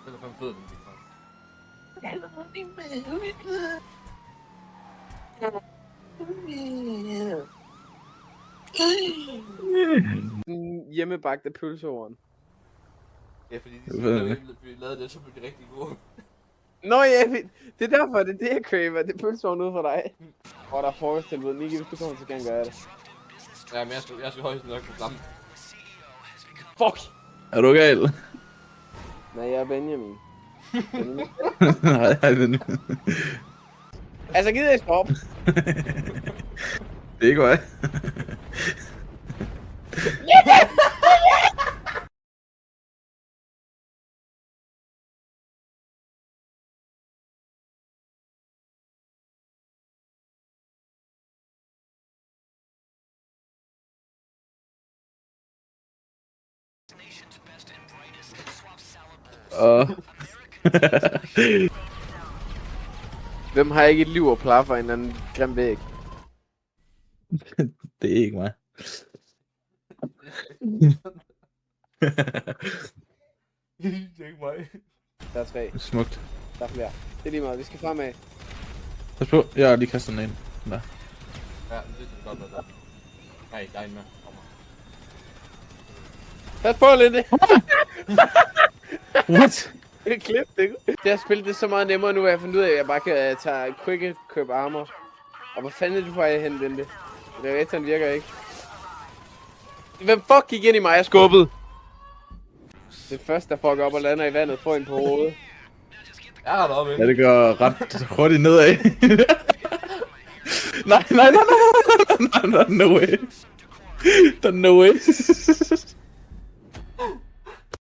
Den er fandme fed, den ting. Hjemmebagte pølseoveren. Ja, fordi vi lavede det, så blev de rigtig gode. Nå ja, det er derfor, det er det, jeg craver. Det er pølseoveren ud for dig. Der er frokosttilbud. Niki, hvis du kommer, så gerne gøre det. Ja, men jeg skal højst nok på flamme. Fuck! Er du gal? Nej, jeg er Benjamin. Nej, men... Altså, gider jeg stoppe? Det er ikke mig. Hvem har ikke et liv og plaffer en eller anden grim væg? Det er ikke mig. Det er ikke mig. Der er 3. Smukt. Der er flere. Det er lige meget. Vi skal fremad. Pas på, jeg har lige kastet den ind. Der. Ja, det er godt noget der. Nej, der er en med. Kommer. Pas på, Linde! What? Det klip, det. Det har spillet det så meget nemmere nu, at jeg fundet ud af, at jeg bare kan tage quick equip armor. Og hvad fanden er du på at hente, Linde? Reaktoren virker ikke. Hvem fuck gik ind i mig og skubbede? Det første, der fucker op og lander i vandet, får en på hovedet. Jeg har deroppe Ja, det går ret hurtigt nedad. Nej, no way. Der er no way.